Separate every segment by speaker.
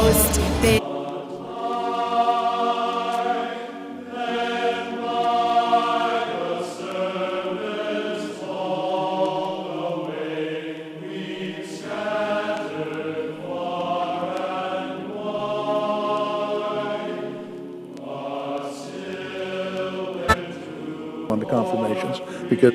Speaker 1: most big.
Speaker 2: On the confirmations, because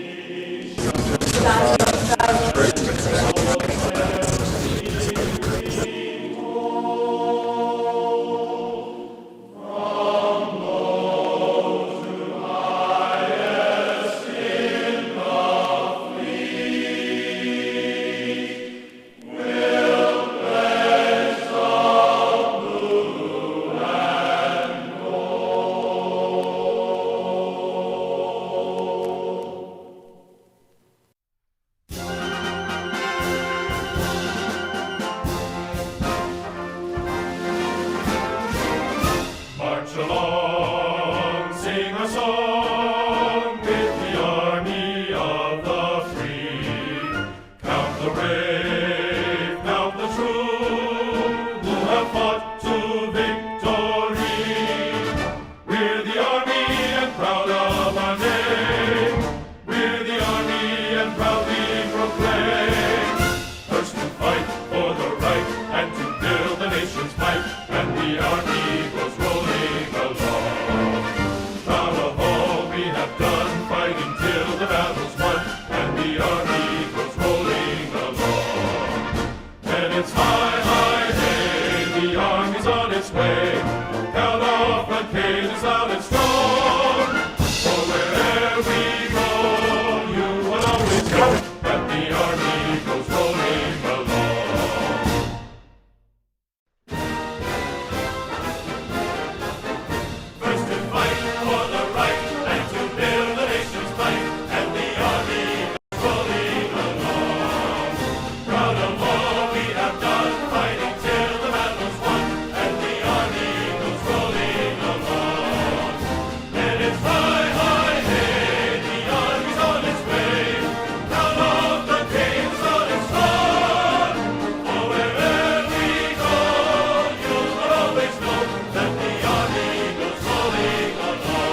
Speaker 3: march along, sing a song with the army of the free. Count the brave, count the true, who have fought to victory. We're the army and proud of our name. We're the army and proudly proclaim. First to fight for the right and to build the nation's might, and the army goes rolling along. Proud of all we have done, fighting till the battle's won, and the army goes rolling along. And it's high, high, hey, the army's on its way. Count off the cages loud and strong. For wherever we go, you will always know that the army goes rolling along. First to fight for the right and to build the nation's might, and the army goes rolling along. Proud of all we have done, fighting till the battle's won, and the army goes rolling along. And it's high, high, hey, the army's on its way. Count off the canes on its front. For wherever we go, you will always know that the army goes rolling along.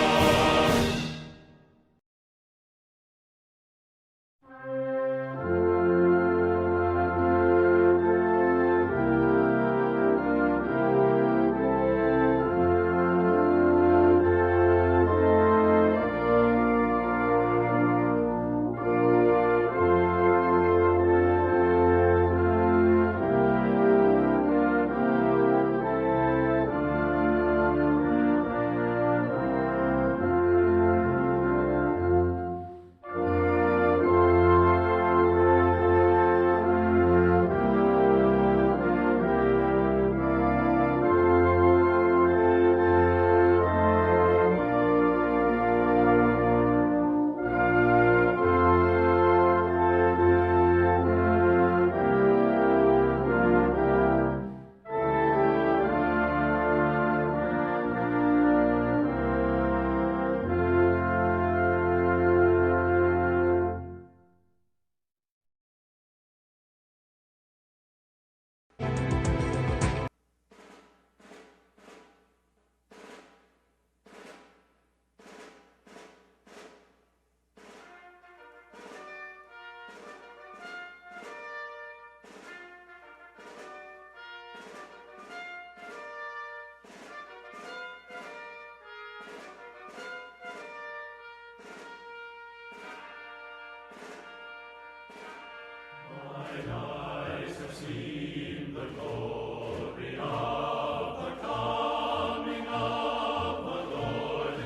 Speaker 3: Mine eyes have seen the glory of the coming of the Lord.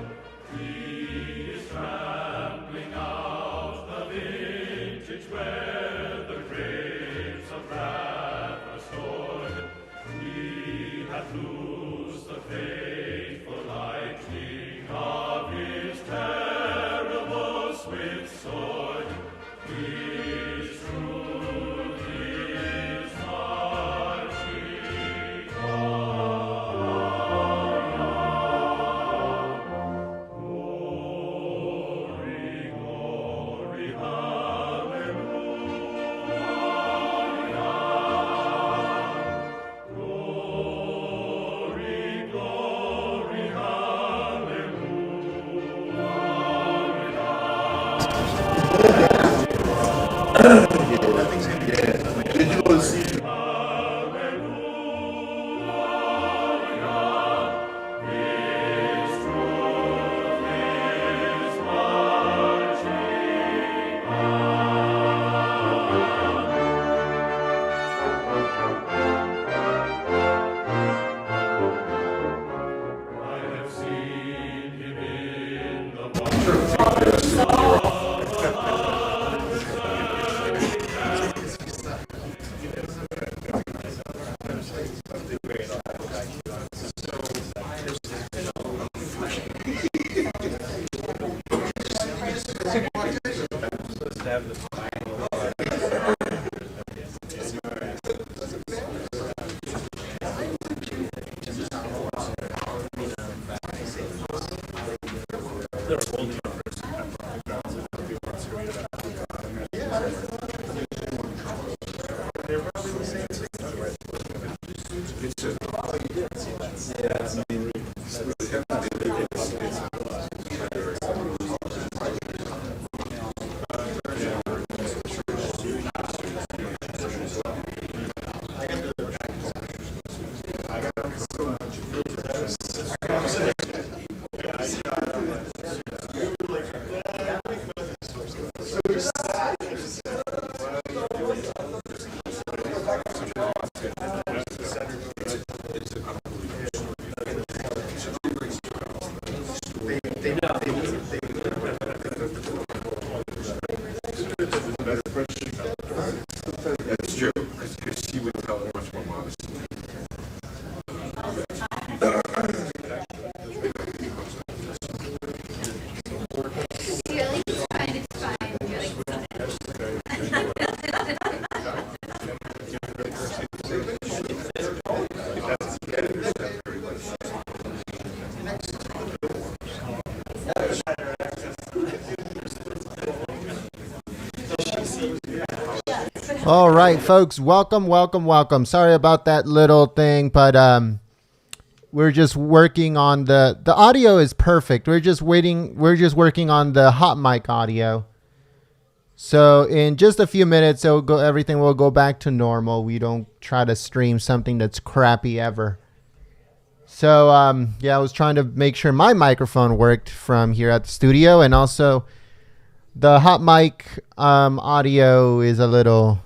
Speaker 3: He is trampling out the vintage where the grapes of wrath are stored. He hath loosed the fateful lightning of his terrible swift sword. His truth is marching on. Glory, glory, hallelujah. Glory, I have seen him in the
Speaker 1: That's true, because she would tell much more modest.
Speaker 4: It's fine, it's fine. You're like,
Speaker 5: All right, folks, welcome. Sorry about that little thing, but we're just working on the audio is perfect. We're just working on the hot mic audio. So in just a few minutes, everything will go back to normal. We don't try to stream something that's crappy ever. So I was trying to make sure my microphone worked from here at the studio, and also the hot mic audio is a little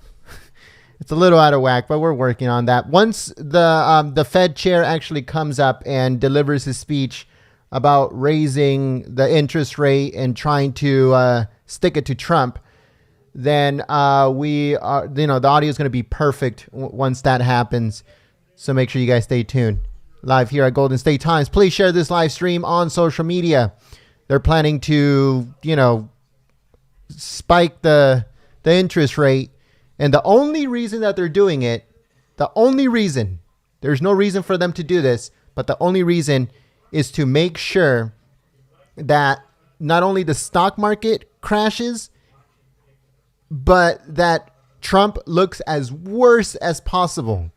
Speaker 5: out of whack, but we're working on that. Once the Fed chair actually comes up and delivers his speech about raising the interest rate and trying to stick it to Trump, then the audio is going to be perfect once that happens. So make sure you guys stay tuned. Live here at Golden State Times. Please share this live stream on social media. They're planning to, spike the interest rate. And the only reason that they're doing it, there's no reason for them to do this, but the only reason is to make sure that not only the stock market crashes, but that Trump looks as worse as possible.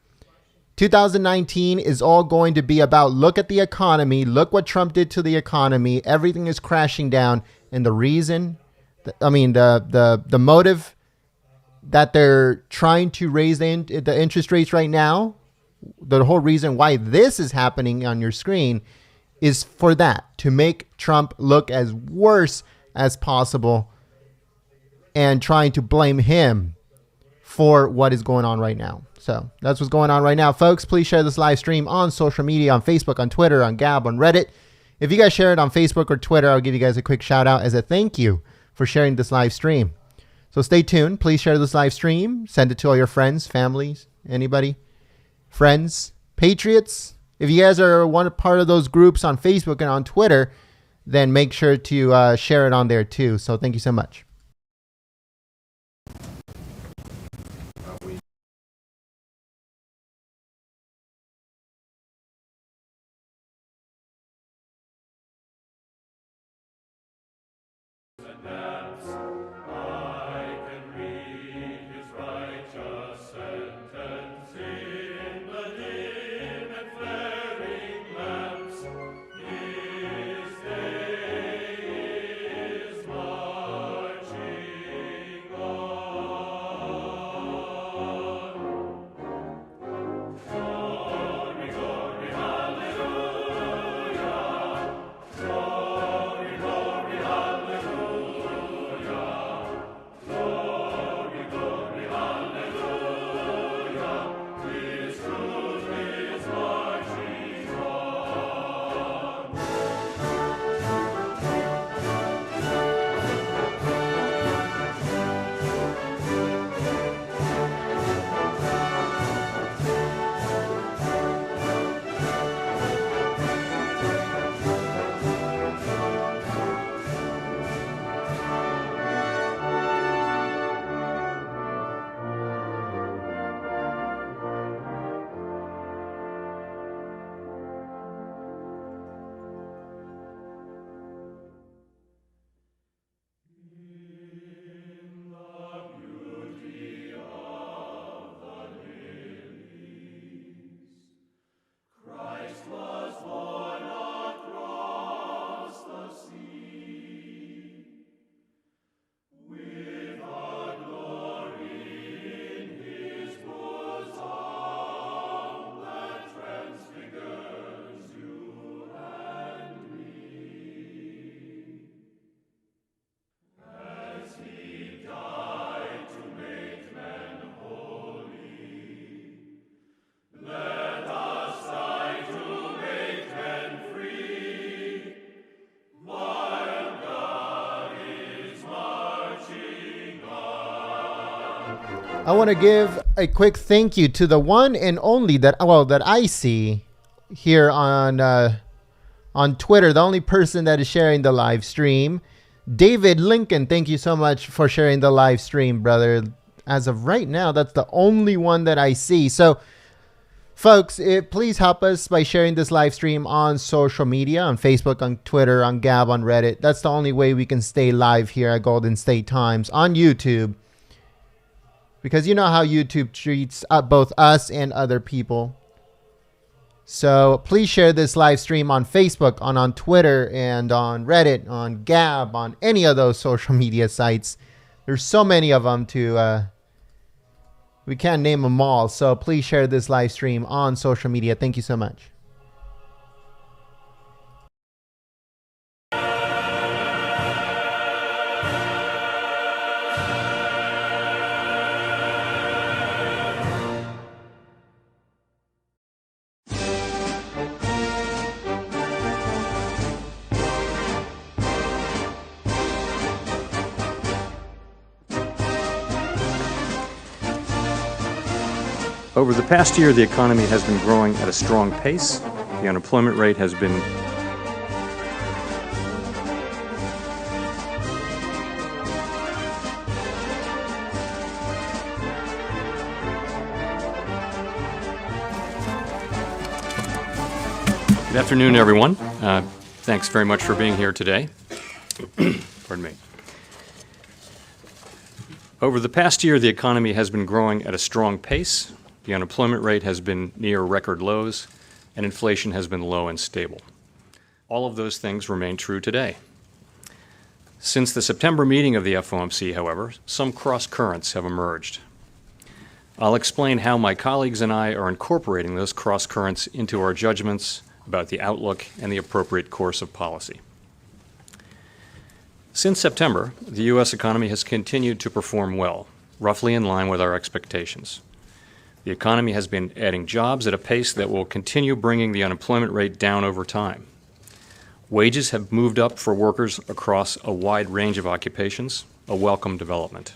Speaker 5: 2019 is all going to be about, look at the economy, look what Trump did to the economy, everything is crashing down, and the reason, the motive that they're trying to raise the interest rates right now, the whole reason why this is happening on your screen is for that, to make Trump look as worse as possible and trying to blame him for what is going on right now. So that's what's going on right now, folks. Please share this live stream on social media, on Facebook, on Twitter, on Gab, on Reddit. If you guys share it on Facebook or Twitter, I'll give you guys a quick shout out as a thank you for sharing this live stream. So stay tuned. Please share this live stream. Send it to all your friends, families, anybody, friends, patriots. If you guys are one part of those groups on Facebook and on Twitter, then make sure to share it on there too. So thank you so much.
Speaker 3: I can read his righteous sentence in the dim and flaring lamps. His day is marching on.
Speaker 5: I want to give a quick thank you to the one and only that I see here on Twitter, the only person that is sharing the live stream. David Lincoln, thank you so much for sharing the live stream, brother. As of right now, that's the only one that I see. So, folks, please help us by sharing this live stream on social media, on Facebook, on Twitter, on Gab, on Reddit. That's the only way we can stay live here at Golden State Times on YouTube. Because you know how YouTube treats both us and other people. So please share this live stream on Facebook, on Twitter, and on Reddit, on Gab, on any of those social media sites. There's so many of them we can't name them all. So please share this live stream on social media. Thank you so much.
Speaker 6: Over the past year, the economy has been growing at a strong pace. The unemployment rate has been Good afternoon, everyone. Thanks very much for being here today. Pardon me. Over the past year, the economy has been growing at a strong pace. The unemployment rate has been near record lows, and inflation has been low and stable. All of those things remain true today. Since the September meeting of the FOMC, however, some cross currents have emerged. I'll explain how my colleagues and I are incorporating those cross currents into our judgments about the outlook and the appropriate course of policy. Since September, the U.S. economy has continued to perform well, roughly in line with our expectations. The economy has been adding jobs at a pace that will continue bringing the unemployment rate down over time. Wages have moved up for workers across a wide range of occupations, a welcome development.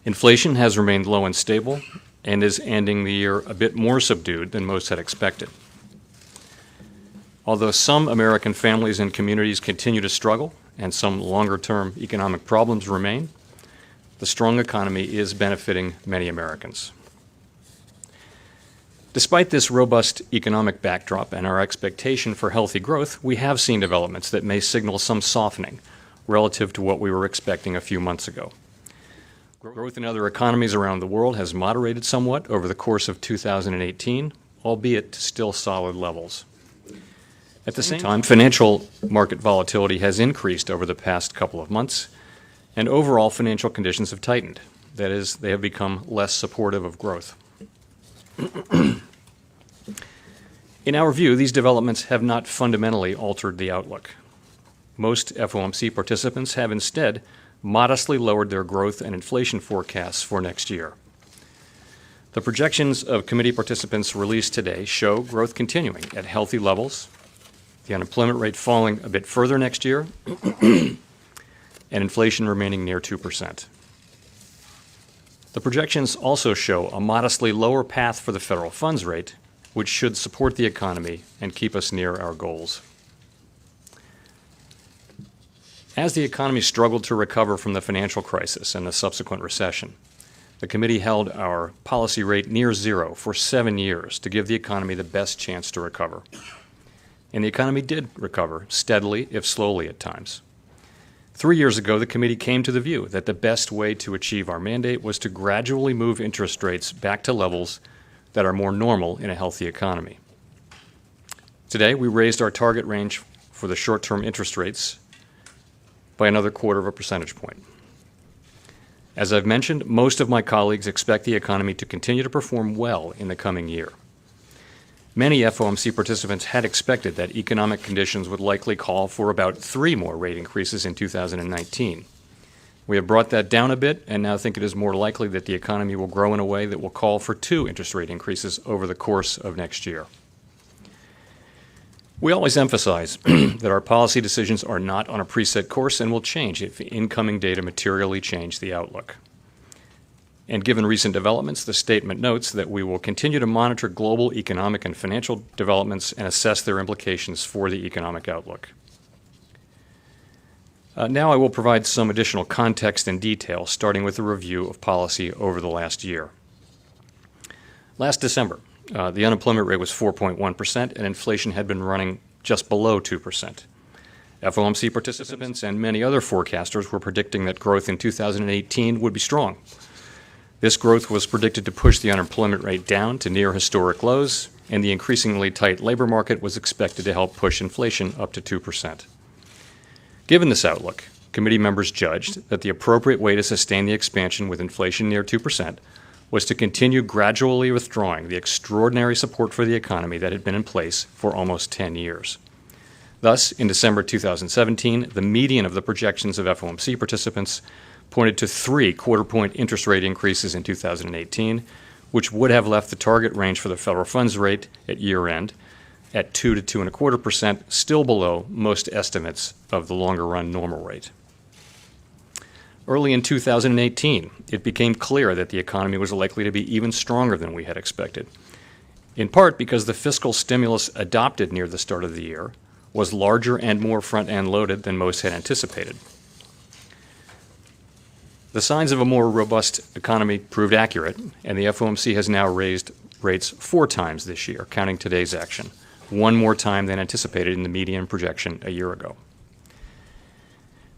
Speaker 6: Inflation has remained low and stable and is ending the year a bit more subdued than most had expected. Although some American families and communities continue to struggle and some longer-term economic problems remain, the strong economy is benefiting many Americans. Despite this robust economic backdrop and our expectation for healthy growth, we have seen developments that may signal some softening relative to what we were expecting a few months ago. Growth in other economies around the world has moderated somewhat over the course of 2018, albeit to still solid levels. At the same time, financial market volatility has increased over the past couple of months, and overall financial conditions have tightened. That is, they have become less supportive of growth. In our view, these developments have not fundamentally altered the outlook. Most FOMC participants have instead modestly lowered their growth and inflation forecasts for next year. The projections of committee participants released today show growth continuing at healthy levels, the unemployment rate falling a bit further next year, and inflation remaining near 2%. The projections also show a modestly lower path for the federal funds rate, which should support the economy and keep us near our goals. As the economy struggled to recover from the financial crisis and the subsequent recession, the committee held our policy rate near zero for 7 years to give the economy the best chance to recover. And the economy did recover, steadily, if slowly at times. 3 years ago, the committee came to the view that the best way to achieve our mandate was to gradually move interest rates back to levels that are more normal in a healthy economy. Today, we raised our target range for the short-term interest rates by another 1/4 percentage point. As I've mentioned, most of my colleagues expect the economy to continue to perform well in the coming year. Many FOMC participants had expected that economic conditions would likely call for about 3 more rate increases in 2019. We have brought that down a bit and now think it is more likely that the economy will grow in a way that will call for 2 interest rate increases over the course of next year. We always emphasize that our policy decisions are not on a preset course and will change if incoming data materially change the outlook. And given recent developments, the statement notes that we will continue to monitor global economic and financial developments and assess their implications for the economic outlook. Now I will provide some additional context and detail, starting with a review of policy over the last year. Last December, the unemployment rate was 4.1%, and inflation had been running just below 2%. FOMC participants and many other forecasters were predicting that growth in 2018 would be strong. This growth was predicted to push the unemployment rate down to near historic lows, and the increasingly tight labor market was expected to help push inflation up to 2%. Given this outlook, committee members judged that the appropriate way to sustain the expansion with inflation near 2% was to continue gradually withdrawing the extraordinary support for the economy that had been in place for almost 10 years. Thus, in December 2017, the median of the projections of FOMC participants pointed to 3 quarter-point interest rate increases in 2018, which would have left the target range for the federal funds rate at year-end at 2 to 2.25%, still below most estimates of the longer-run normal rate. Early in 2018, it became clear that the economy was likely to be even stronger than we had expected, in part because the fiscal stimulus adopted near the start of the year was larger and more front-end loaded than most had anticipated. The signs of a more robust economy proved accurate, and the FOMC has now raised rates 4 times this year, counting today's action, 1 more time than anticipated in the median projection a year ago.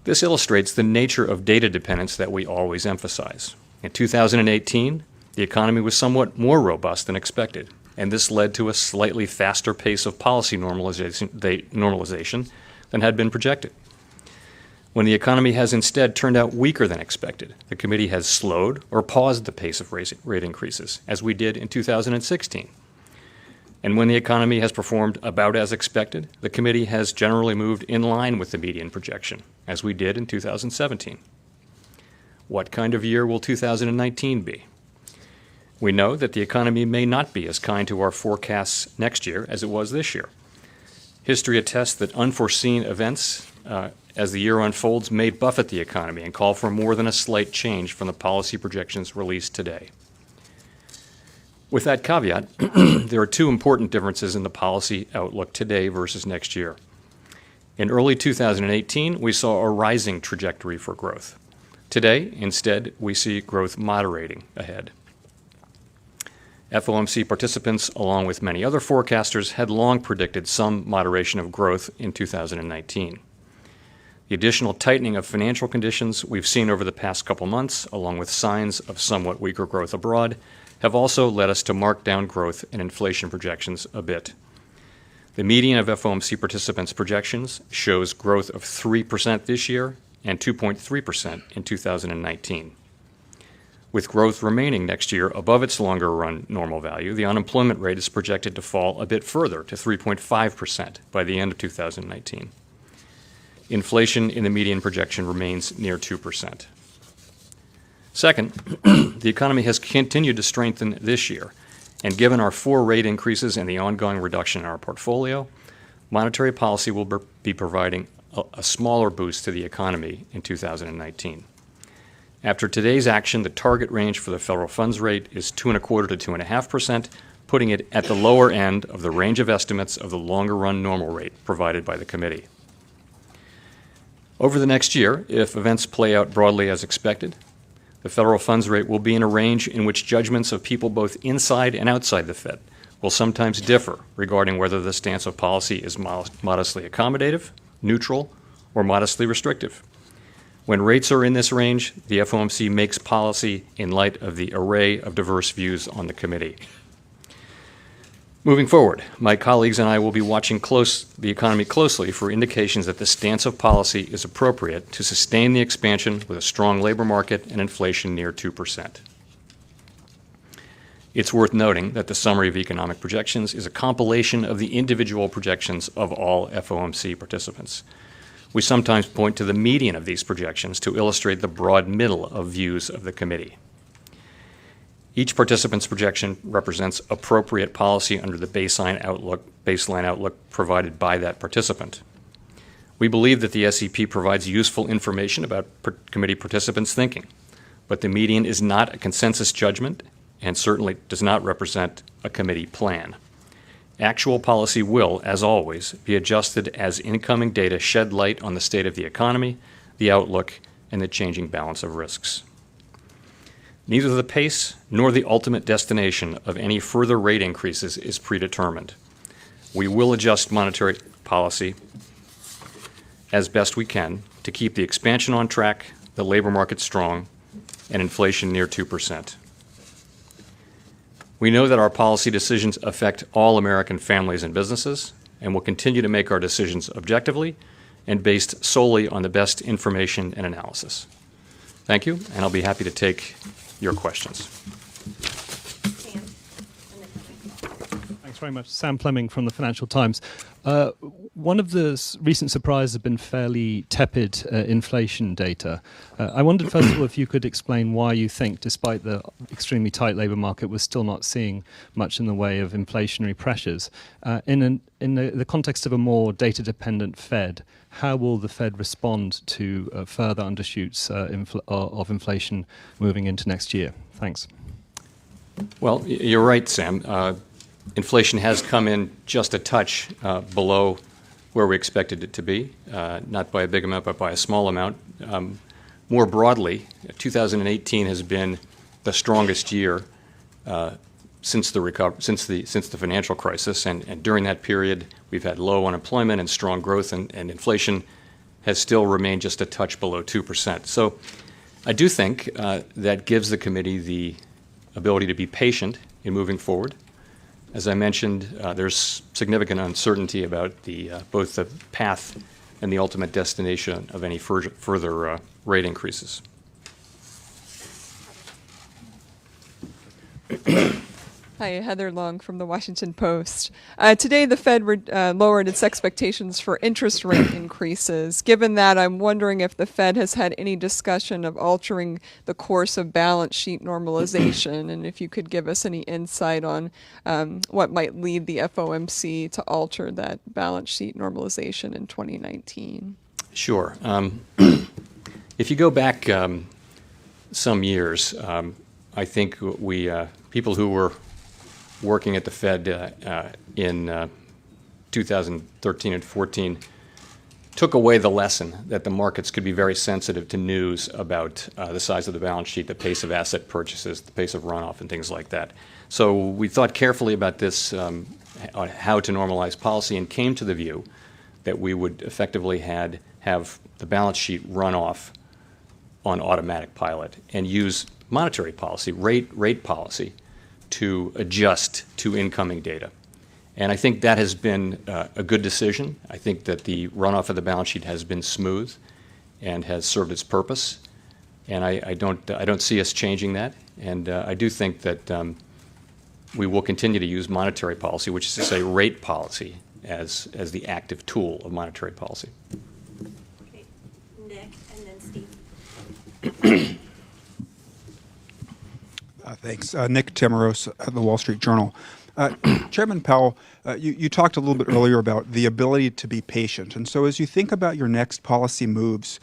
Speaker 6: This illustrates the nature of data dependence that we always emphasize. In 2018, the economy was somewhat more robust than expected, and this led to a slightly faster pace of policy normalization than had been projected. When the economy has instead turned out weaker than expected, the committee has slowed or paused the pace of rate increases, as we did in 2016. And when the economy has performed about as expected, the committee has generally moved in line with the median projection, as we did in 2017. What kind of year will 2019 be? We know that the economy may not be as kind to our forecasts next year as it was this year. History attests that unforeseen events as the year unfolds may buffet the economy and call for more than a slight change from the policy projections released today. With that caveat, there are 2 important differences in the policy outlook today versus next year. In early 2018, we saw a rising trajectory for growth. Today, instead, we see growth moderating ahead. FOMC participants, along with many other forecasters, had long predicted some moderation of growth in 2019. The additional tightening of financial conditions we've seen over the past couple months, along with signs of somewhat weaker growth abroad, have also led us to mark down growth and inflation projections a bit. The median of FOMC participants' projections shows growth of 3% this year and 2.3% in 2019. With growth remaining next year above its longer-run normal value, the unemployment rate is projected to fall a bit further to 3.5% by the end of 2019. Inflation in the median projection remains near 2%. Second, the economy has continued to strengthen this year, and given our 4 rate increases and the ongoing reduction in our portfolio, monetary policy will be providing a smaller boost to the economy in 2019. After today's action, the target range for the federal funds rate is 2.25% to 2.5%, putting it at the lower end of the range of estimates of the longer-run normal rate provided by the committee. Over the next year, if events play out broadly as expected, the federal funds rate will be in a range in which judgments of people both inside and outside the Fed will sometimes differ regarding whether the stance of policy is modestly accommodative, neutral, or modestly restrictive. When rates are in this range, the FOMC makes policy in light of the array of diverse views on the committee. Moving forward, my colleagues and I will be watching the economy closely for indications that the stance of policy is appropriate to sustain the expansion with a strong labor market and inflation near 2%. It's worth noting that the summary of economic projections is a compilation of the individual projections of all FOMC participants. We sometimes point to the median of these projections to illustrate the broad middle of views of the committee. Each participant's projection represents appropriate policy under the baseline outlook provided by that participant. We believe that the SEP provides useful information about committee participants' thinking, But the median is not a consensus judgment and certainly does not represent a committee plan. Actual policy will, as always, be adjusted as incoming data shed light on the state of the economy, the outlook, and the changing balance of risks. Neither the pace nor the ultimate destination of any further rate increases is predetermined. We will adjust monetary policy as best we can to keep the expansion on track, the labor market strong, and inflation near 2%. We know that our policy decisions affect all American families and businesses, and will continue to make our decisions objectively and based solely on the best information and analysis. Thank you, and I'll be happy to take your questions.
Speaker 4: Sam, and then
Speaker 7: Thanks very much. Sam Fleming from the Financial Times. One of the recent surprises has been fairly tepid inflation data. I wondered, first of all, if you could explain why you think, despite the extremely tight labour market, we're still not seeing much in the way of inflationary pressures. In the context of a more data-dependent Fed, how will the Fed respond to further undershoots of inflation moving into next year? Thanks.
Speaker 6: Well, you're right, Sam. Inflation has come in just a touch below where we expected it to be, not by a big amount, but by a small amount. More broadly, 2018 has been the strongest year since the financial crisis, and during that period, we've had low unemployment and strong growth, and inflation has still remained just a touch below 2%. So I do think that gives the committee the ability to be patient in moving forward. As I mentioned, there's significant uncertainty about both the path and the ultimate destination of any further rate increases.
Speaker 8: Hi, Heather Long from the Washington Post. Today, the Fed lowered its expectations for interest rate increases. Given that, I'm wondering if the Fed has had any discussion of altering the course of balance sheet normalization, and if you could give us any insight on what might lead the FOMC to alter that balance sheet normalization in 2019.
Speaker 6: Sure. If you go back some years, I think people who were working at the Fed in 2013 and 14 took away the lesson that the markets could be very sensitive to news about the size of the balance sheet, the pace of asset purchases, the pace of runoff, and things like that. So we thought carefully about this, on how to normalize policy, and came to the view that we would effectively have the balance sheet run off on automatic pilot and use monetary policy, rate policy, to adjust to incoming data. And I think that has been a good decision. I think that the runoff of the balance sheet has been smooth and has served its purpose. And I don't see us changing that. And I do think that we will continue to use monetary policy, which is to say rate policy, as the active tool of monetary policy.
Speaker 4: Okay, Nick, and then Steve.
Speaker 9: Thanks. Nick Tamaros at the Wall Street Journal. Chairman Powell, you talked a little bit earlier about the ability to be patient. And so as you think about your next policy moves,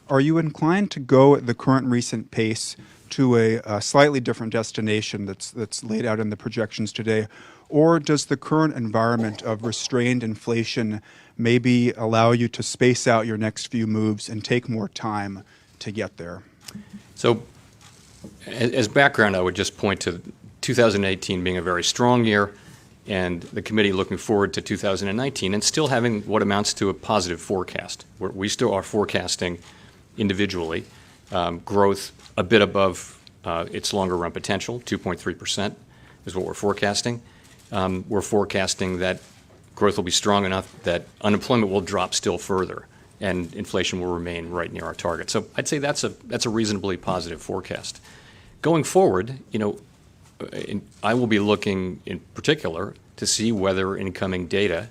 Speaker 9: are you inclined to go at the current recent pace to a slightly different destination that's laid out in the projections today? Or does the current environment of restrained inflation maybe allow you to space out your next few moves and take more time to get there?
Speaker 6: So as background, I would just point to 2018 being a very strong year, and the committee looking forward to 2019 and still having what amounts to a positive forecast. We still are forecasting individually growth a bit above its longer run potential. 2.3% is what we're forecasting. We're forecasting that growth will be strong enough that unemployment will drop still further and inflation will remain right near our target. So I'd say that's a reasonably positive forecast. Going forward, I will be looking in particular to see whether incoming data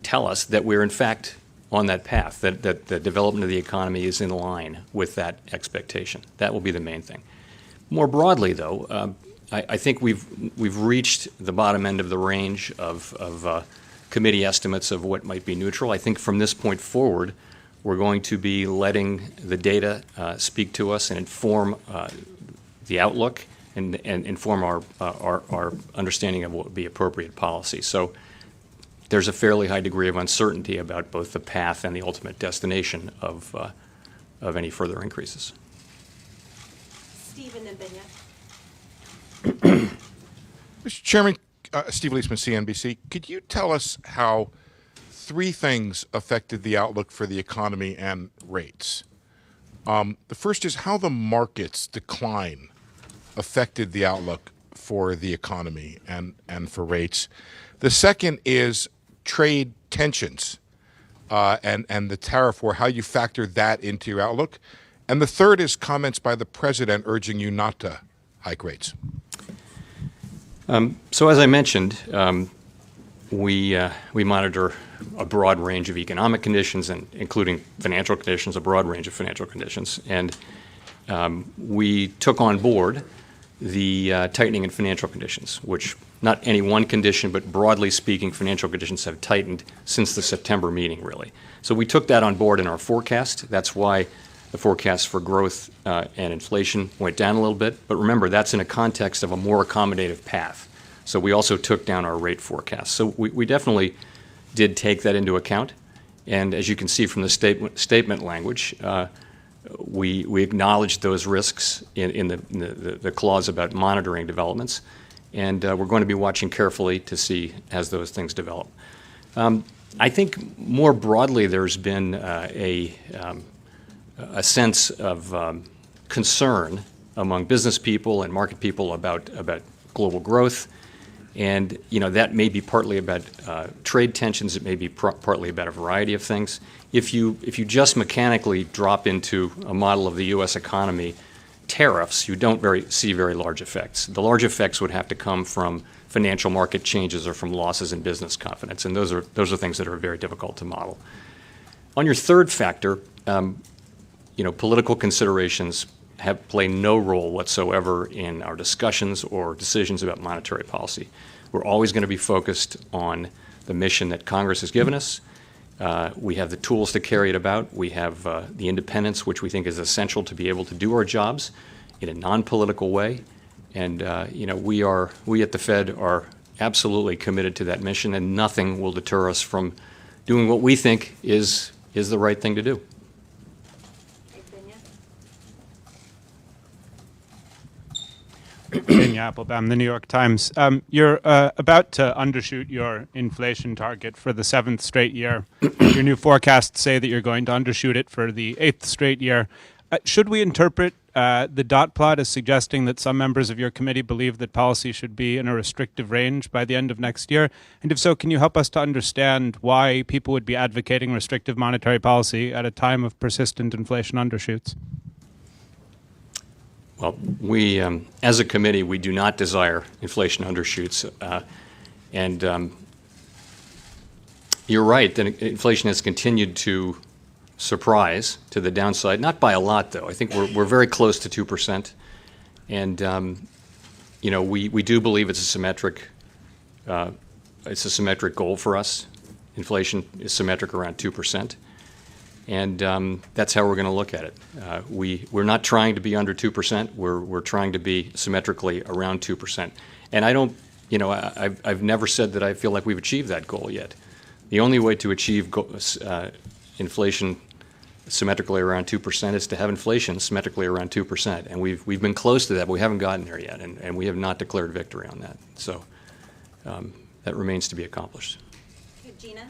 Speaker 6: tell us that we're in fact on that path, that the development of the economy is in line with that expectation. That will be the main thing. More broadly, though, I think we've reached the bottom end of the range of committee estimates of what might be neutral. I think from this point forward, we're going to be letting the data speak to us and inform the outlook and inform our understanding of what would be appropriate policy. So there's a fairly high degree of uncertainty about both the path and the ultimate destination of any further increases.
Speaker 4: Steve and then Binya.
Speaker 10: Mr. Chairman, Steve Leisman, CNBC. Could you tell us how three things affected the outlook for the economy and rates? The first is how the market's decline affected the outlook for the economy and for rates. The second is trade tensions and the tariff war, how you factor that into your outlook. And the third is comments by the president urging you not to hike rates.
Speaker 6: So as I mentioned, we monitor a broad range of economic conditions, and including financial conditions, a broad range of financial conditions. And we took on board the tightening in financial conditions, which not any one condition, but broadly speaking, financial conditions have tightened since the September meeting, really. So we took that on board in our forecast. That's why the forecast for growth and inflation went down a little bit. But remember, that's in a context of a more accommodative path. So we also took down our rate forecast. So we definitely did take that into account. And as you can see from the statement language, we acknowledged those risks in the clause about monitoring developments. And we're going to be watching carefully to see as those things develop. I think more broadly there's been a sense of concern among business people and market people about global growth. And that may be partly about trade tensions. It may be partly about a variety of things. If you just mechanically drop into a model of the U.S. economy tariffs, you don't see very large effects. The large effects would have to come from financial market changes or from losses in business confidence, and those are things that are very difficult to model. On your third factor, political considerations play no role whatsoever in our discussions or decisions about monetary policy. We're always going to be focused on the mission that Congress has given us. We have the tools to carry it about. We have the independence, which we think is essential to be able to do our jobs in a non-political way. And we at the Fed are absolutely committed to that mission, and nothing will deter us from doing what we think is the right thing to do.
Speaker 11: Binya Applebaum, The New York Times. You're about to undershoot your inflation target for the 7th straight year. Your new forecasts say that you're going to undershoot it for the 8th straight year. Should we interpret the dot plot as suggesting that some members of your committee believe that policy should be in a restrictive range by the end of next year? And if so, can you help us to understand why people would be advocating restrictive monetary policy at a time of persistent inflation undershoots?
Speaker 6: Well, we, as a committee, we do not desire inflation undershoots. And you're right that inflation has continued to surprise to the downside, not by a lot, though. I think we're very close to 2%. And, we do believe it's a symmetric goal for us. Inflation is symmetric around 2%. And that's how we're going to look at it. We're not trying to be under 2%. We're trying to be symmetrically around 2%. And I don't, I've never said that I feel like we've achieved that goal yet. The only way to achieve inflation symmetrically around 2% is to have inflation symmetrically around 2%. And we've been close to that, but we haven't gotten there yet. And we have not declared victory on that. So that remains to be accomplished.
Speaker 4: Okay, Gina.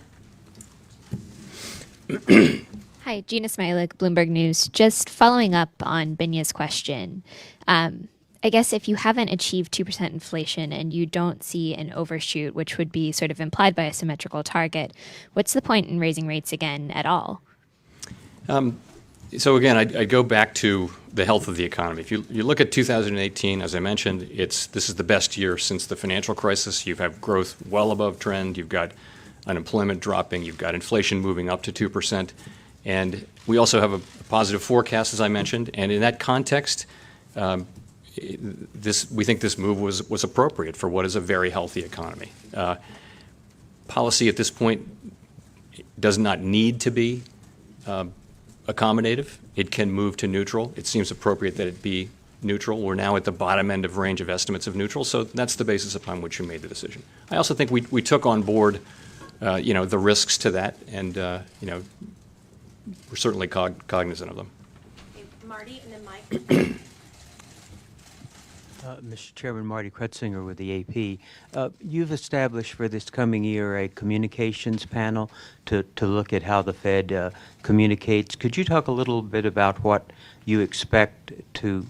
Speaker 12: Hi, Gina Smilik, Bloomberg News. Just following up on Binya's question, I guess if you haven't achieved 2% inflation and you don't see an overshoot, which would be sort of implied by a symmetrical target, what's the point in raising rates again at all?
Speaker 6: So again, I'd go back to the health of the economy. If you look at 2018, as I mentioned, this is the best year since the financial crisis. You have growth well above trend. You've got unemployment dropping. You've got inflation moving up to 2%. And we also have a positive forecast, as I mentioned. And in that context, we think this move was appropriate for what is a very healthy economy. Policy at this point does not need to be accommodative. It can move to neutral. It seems appropriate that it be neutral. We're now at the bottom end of range of estimates of neutral, so that's the basis upon which we made the decision. I also think we took on board, the risks to that, and we're certainly cognizant of them.
Speaker 4: Okay, Marty and then Mike.
Speaker 13: Mr. Chairman, Marty Kretzinger with the AP. You've established for this coming year a communications panel to look at how the Fed communicates. Could you talk a little bit about what you expect to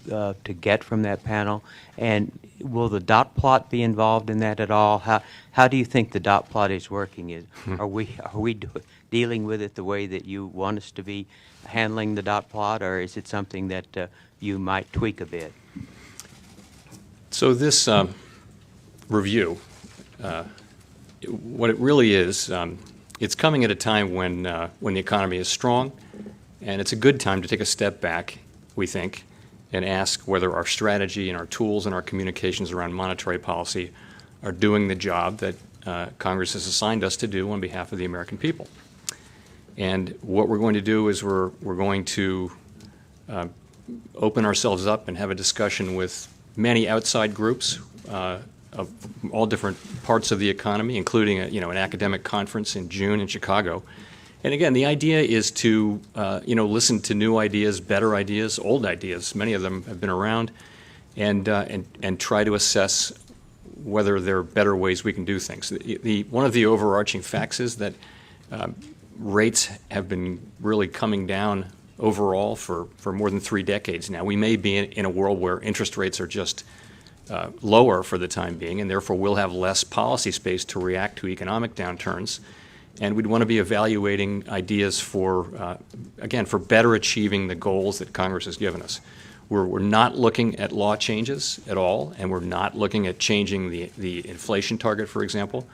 Speaker 13: get from that panel? And will the dot plot be involved in that at all? How do you think the dot plot is working? Are we dealing with it the way that you want us to be handling the dot plot, or is it something that you might tweak a bit?
Speaker 6: So this review, what it really is, it's coming at a time when the economy is strong, and it's a good time to take a step back, we think, and ask whether our strategy and our tools and our communications around monetary policy are doing the job that Congress has assigned us to do on behalf of the American people. And what we're going to do is we're going to open ourselves up and have a discussion with many outside groups of all different parts of the economy, including an academic conference in June in Chicago. And again, the idea is to listen to new ideas, better ideas, old ideas. Many of them have been around, and try to assess whether there are better ways we can do things. One of the overarching facts is that rates have been really coming down overall for more than 3 decades now. We may be in a world where interest rates are just lower for the time being, and therefore we'll have less policy space to react to economic downturns. And we'd want to be evaluating ideas for better achieving the goals that Congress has given us. We're not looking at law changes at all, and we're not looking at changing the inflation target, for example.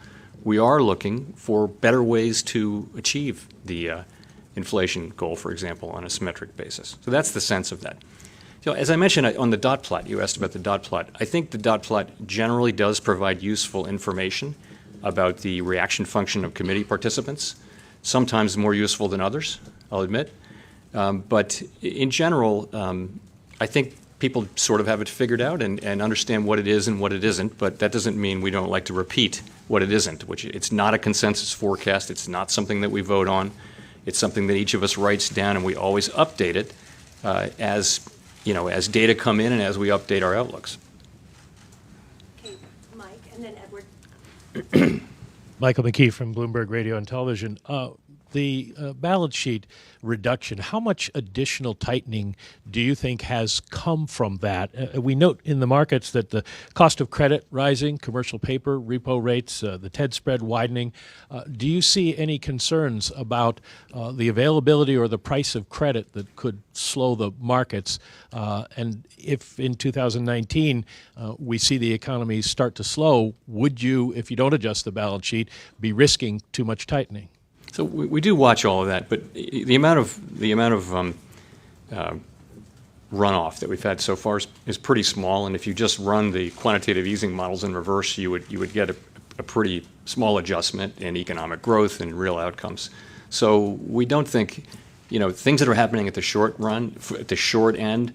Speaker 6: We are looking for better ways to achieve the inflation goal, for example, on a symmetric basis. So that's the sense of that. So as I mentioned on the dot plot, you asked about the dot plot. I think the dot plot generally does provide useful information about the reaction function of committee participants, sometimes more useful than others, I'll admit. But in general, I think people sort of have it figured out and understand what it is and what it isn't, but that doesn't mean we don't like to repeat what it isn't, which it's not a consensus forecast, it's not something that we vote on. It's something that each of us writes down, and we always update it as data come in and as we update our outlooks.
Speaker 4: Okay, Mike and then Edward.
Speaker 14: Michael McKee from Bloomberg Radio and Television. The balance sheet reduction, how much additional tightening do you think has come from that? We note in the markets that the cost of credit rising, commercial paper, repo rates, the TED spread widening. Do you see any concerns about the availability or the price of credit that could slow the markets? And if in 2019 we see the economy start to slow, would you, if you don't adjust the balance sheet, be risking too much tightening?
Speaker 6: So we do watch all of that, but the amount of runoff that we've had so far is pretty small. And if you just run the quantitative easing models in reverse, you would get a pretty small adjustment in economic growth and real outcomes. So we don't think things that are happening at the short run, at the short end,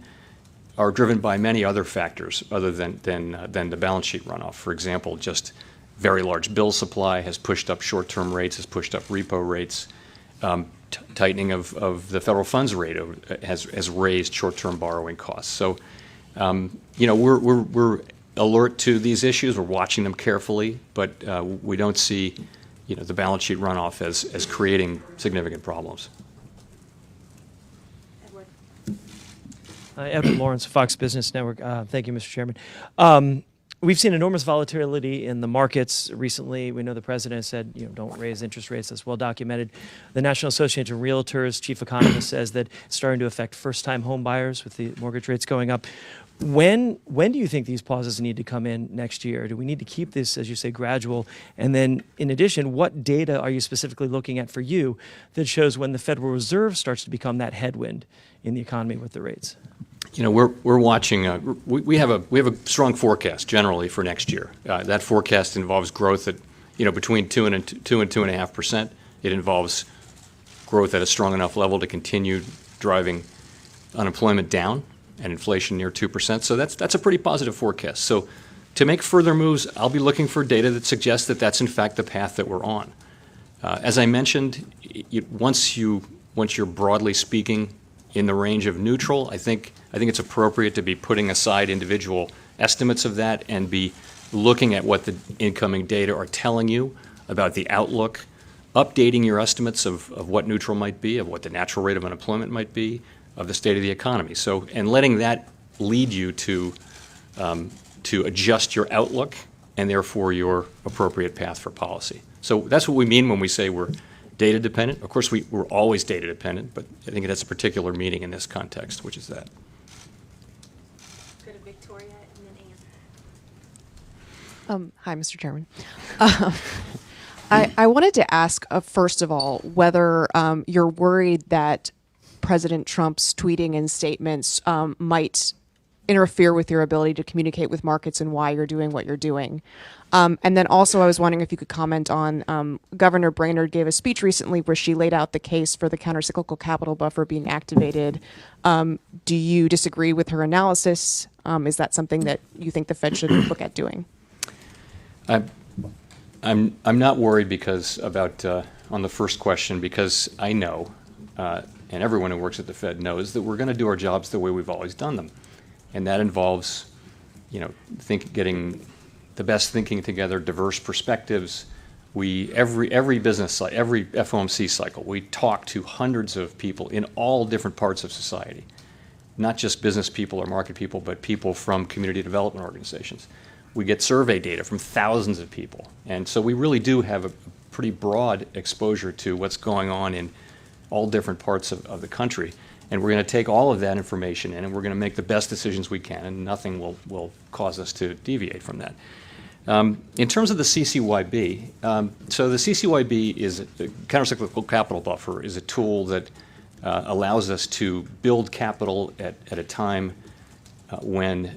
Speaker 6: are driven by many other factors other than the balance sheet runoff. For example, just very large bill supply has pushed up short-term rates, has pushed up repo rates. Tightening of the federal funds rate has raised short-term borrowing costs. So, we're alert to these issues. We're watching them carefully, but we don't see, the balance sheet runoff as creating significant problems.
Speaker 4: Edward.
Speaker 15: Edward Lawrence, Fox Business Network. Thank you, Mr. Chairman. We've seen enormous volatility in the markets recently. We know the president said, don't raise interest rates. That's well documented. The National Association of Realtors chief economist says that it's starting to affect first-time home buyers with the mortgage rates going up. When do you think these pauses need to come in next year? Do we need to keep this, as you say, gradual? And then, in addition, what data are you specifically looking at for you that shows when the Federal Reserve starts to become that headwind in the economy with the rates?
Speaker 6: We're watching. We have a strong forecast generally for next year. That forecast involves growth at between 2 and 2.5%. It involves growth at a strong enough level to continue driving unemployment down and inflation near 2%. So that's a pretty positive forecast. So to make further moves, I'll be looking for data that suggests that that's in fact the path that we're on. As I mentioned, once you're broadly speaking in the range of neutral, I think it's appropriate to be putting aside individual estimates of that and be looking at what the incoming data are telling you about the outlook, updating your estimates of what neutral might be, of what the natural rate of unemployment might be, of the state of the economy. So, and letting that lead you to adjust your outlook and therefore your appropriate path for policy. So that's what we mean when we say we're data dependent. Of course, we're always data dependent, but I think it has a particular meaning in this context, which is that.
Speaker 4: Go to Victoria and then Ann.
Speaker 16: Hi, Mr. Chairman. I wanted to ask, first of all, whether you're worried that President Trump's tweeting and statements might interfere with your ability to communicate with markets and why you're doing what you're doing. And then also I was wondering if you could comment on Governor Brainerd gave a speech recently where she laid out the case for the countercyclical capital buffer being activated. Do you disagree with her analysis? Is that something that you think the Fed should look at doing?
Speaker 6: I'm not worried because on the first question, because I know, and everyone who works at the Fed knows, that we're going to do our jobs the way we've always done them. And that involves, getting the best thinking together, diverse perspectives. Every business cycle, every FOMC cycle, we talk to hundreds of people in all different parts of society, not just business people or market people, but people from community development organizations. We get survey data from thousands of people. And so we really do have a pretty broad exposure to what's going on in all different parts of the country. And we're going to take all of that information in, and we're going to make the best decisions we can, and nothing will cause us to deviate from that. In terms of the CCYB, so the CCYB is the countercyclical capital buffer is a tool that allows us to build capital at a time when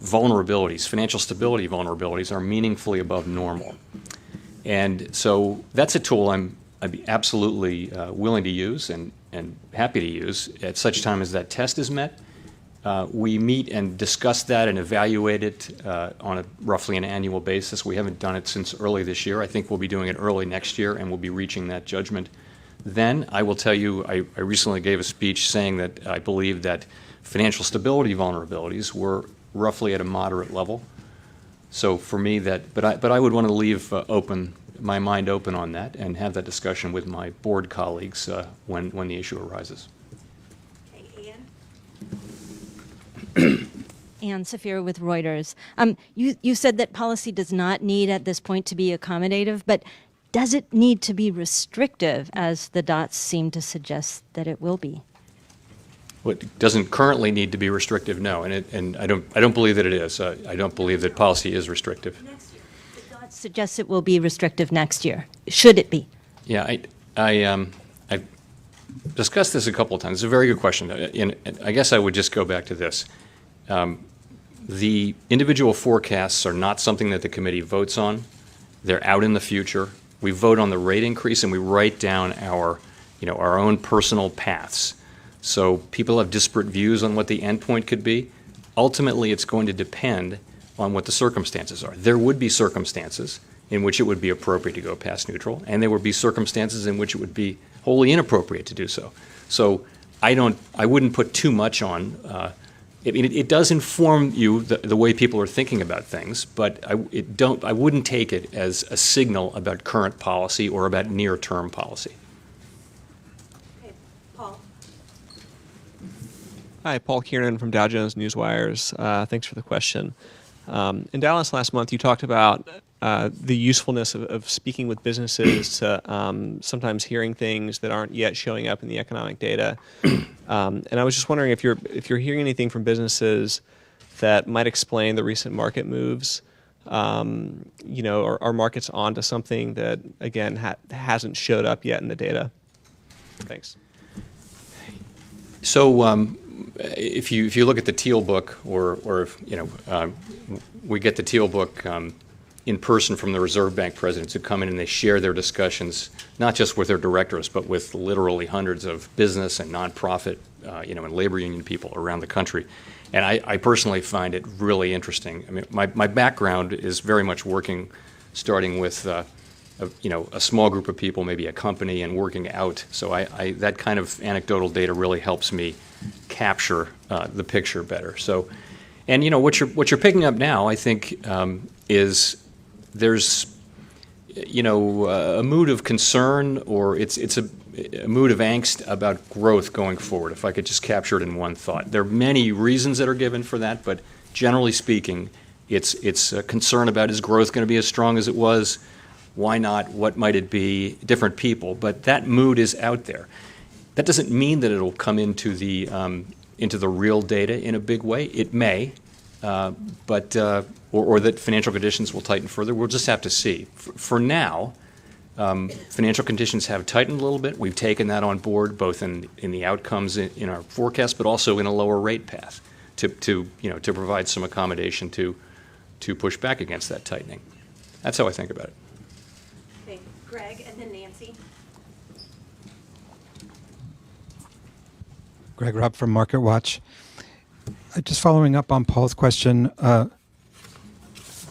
Speaker 6: vulnerabilities, financial stability vulnerabilities, are meaningfully above normal. And so that's a tool I'd be absolutely willing to use and happy to use at such time as that test is met. We meet and discuss that and evaluate it on roughly an annual basis. We haven't done it since early this year. I think we'll be doing it early next year, and we'll be reaching that judgment then. I will tell you, I recently gave a speech saying that I believe that financial stability vulnerabilities were roughly at a moderate level. So for me, but I would want to leave my mind open on that and have that discussion with my board colleagues when the issue arises.
Speaker 4: Okay, Ann.
Speaker 17: Ann Safira with Reuters. You said that policy does not need at this point to be accommodative, but does it need to be restrictive, as the dots seem to suggest that it will be?
Speaker 6: Well, it doesn't currently need to be restrictive, no, and I don't believe that it is. I don't believe that policy is restrictive.
Speaker 17: Next year. The dots suggest it will be restrictive next year. Should it be?
Speaker 6: Yeah, I've discussed this a couple of times. It's a very good question. And I guess I would just go back to this. The individual forecasts are not something that the committee votes on. They're out in the future. We vote on the rate increase, and we write down our own personal paths. So people have disparate views on what the endpoint could be. Ultimately, it's going to depend on what the circumstances are. There would be circumstances in which it would be appropriate to go past neutral, and there would be circumstances in which it would be wholly inappropriate to do so. So I wouldn't put too much on. It does inform you the way people are thinking about things, but I wouldn't take it as a signal about current policy or about near-term policy.
Speaker 4: Okay, Paul.
Speaker 18: Hi, Paul Kiernan from Dow Jones Newswires. Thanks for the question. In Dallas last month, you talked about the usefulness of speaking with businesses to sometimes hearing things that aren't yet showing up in the economic data. And I was just wondering if you're hearing anything from businesses that might explain the recent market moves. Are markets onto something that, again, hasn't showed up yet in the data? Thanks.
Speaker 6: So if you look at the Teal book, or if, we get the Teal book in person from the Reserve Bank presidents who come in and they share their discussions, not just with their directors, but with literally hundreds of business and nonprofit, and labor union people around the country. And I personally find it really interesting. I mean, my background is very much working, starting with a small group of people, maybe a company, and working out. So that kind of anecdotal data really helps me capture the picture better. So, and what you're picking up now, I think, is there's a mood of concern, or it's a mood of angst about growth going forward, if I could just capture it in one thought. There are many reasons that are given for that, but generally speaking, it's a concern about, is growth going to be as strong as it was? Why not? What might it be? Different people. But that mood is out there. That doesn't mean that it'll come into the real data in a big way. It may, or that financial conditions will tighten further. We'll just have to see. For now, financial conditions have tightened a little bit. We've taken that on board, both in the outcomes in our forecast, but also in a lower rate path to provide some accommodation to push back against that tightening. That's how I think about it.
Speaker 4: Okay, Greg, and then Nancy.
Speaker 19: Greg Rupp from Market Watch. Just following up on Paul's question,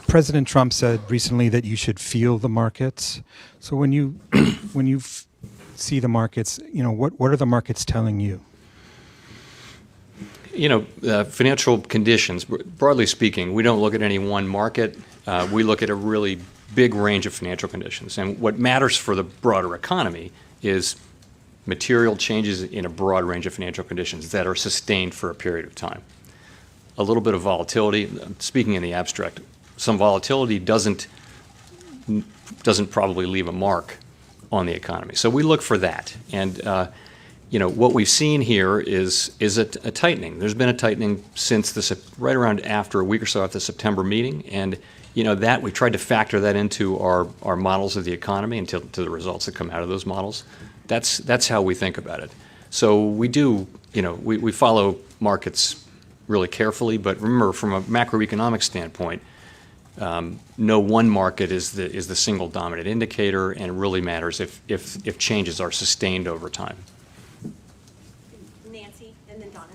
Speaker 19: President Trump said recently that you should feel the markets. So when you see the markets, what are the markets telling you?
Speaker 6: Financial conditions, broadly speaking, we don't look at any one market. We look at a really big range of financial conditions. And what matters for the broader economy is material changes in a broad range of financial conditions that are sustained for a period of time. A little bit of volatility, speaking in the abstract, some volatility doesn't probably leave a mark on the economy. So we look for that. And what we've seen here is a tightening. There's been a tightening since right around after a week or so after the September meeting, and that we tried to factor that into our models of the economy and to the results that come out of those models. That's how we think about it. So we do, we follow markets really carefully, but remember, from a macroeconomic standpoint, no one market is the single dominant indicator, and it really matters if changes are sustained over time.
Speaker 4: Nancy, and then Donna.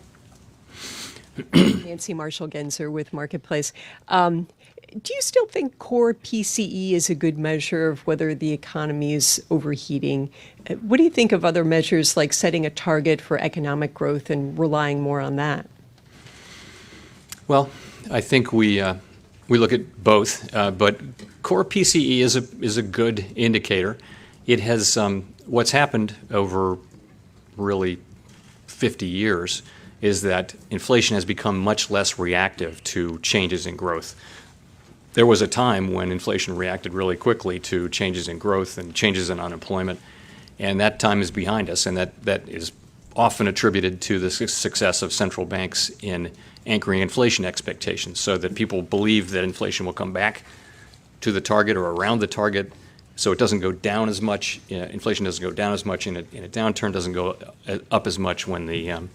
Speaker 20: Nancy Marshall-Genzer with Marketplace. Do you still think core PCE is a good measure of whether the economy is overheating? What do you think of other measures like setting a target for economic growth and relying more on that?
Speaker 6: Well, I think we look at both, but core PCE is a good indicator. It has what's happened over really 50 years is that inflation has become much less reactive to changes in growth. There was a time when inflation reacted really quickly to changes in growth and changes in unemployment, and that time is behind us, and that is often attributed to the success of central banks in anchoring inflation expectations so that people believe that inflation will come back to the target or around the target, so it doesn't go down as much. Inflation doesn't go down as much in a downturn, doesn't go up as much when the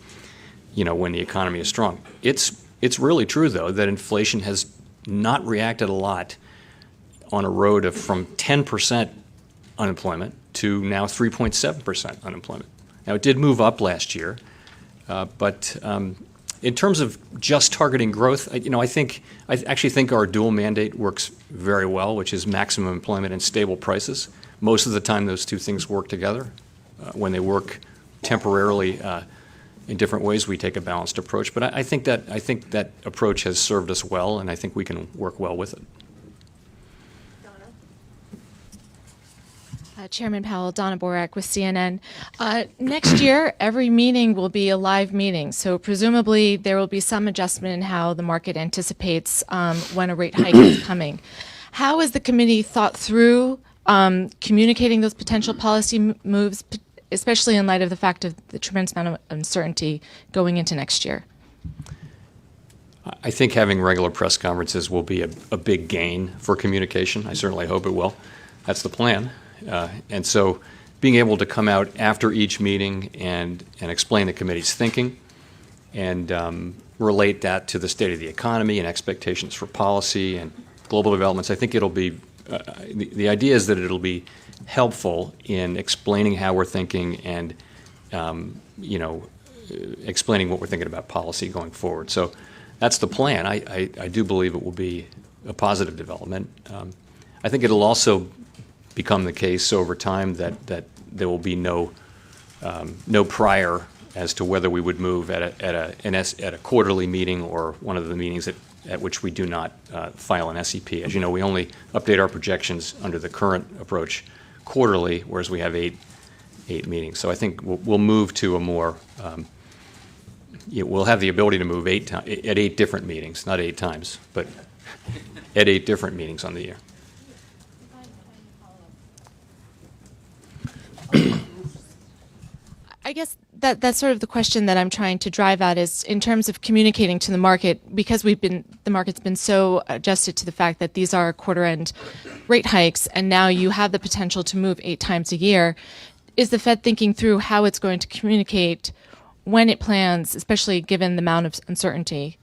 Speaker 6: economy is strong. It's really true, though, that inflation has not reacted a lot on a road from 10% unemployment to now 3.7% unemployment. Now, it did move up last year, but in terms of just targeting growth, I actually think our dual mandate works very well, which is maximum employment and stable prices. Most of the time, those two things work together. When they work temporarily in different ways, we take a balanced approach. But I think that approach has served us well, and I think we can work well with it.
Speaker 21: Chairman Powell, Donna Borak with CNN. Next year, every meeting will be a live meeting, so presumably there will be some adjustment in how the market anticipates when a rate hike is coming. How has the committee thought through communicating those potential policy moves, especially in light of the fact of the tremendous amount of uncertainty going into next year?
Speaker 6: I think having regular press conferences will be a big gain for communication. I certainly hope it will. That's the plan. And so being able to come out after each meeting and explain the committee's thinking and relate that to the state of the economy and expectations for policy and global developments, I think it'll be, the idea is that it'll be helpful in explaining how we're thinking and, explaining what we're thinking about policy going forward. So that's the plan. I do believe it will be a positive development. I think it'll also become the case over time that there will be no prior as to whether we would move at a quarterly meeting or one of the meetings at which we do not file an SEP. As you know, we only update our projections under the current approach quarterly, whereas we have eight meetings. So I think we'll move to a more we'll have the ability to move at 8 different meetings, not 8 times, but at 8 different meetings on the year.
Speaker 21: I guess that's sort of the question that I'm trying to drive at is in terms of communicating to the market, because the market's been so adjusted to the fact that these are quarter-end rate hikes, and now you have the potential to move 8 times a year. Is the Fed thinking through how it's going to communicate when it plans, especially given the amount of uncertainty?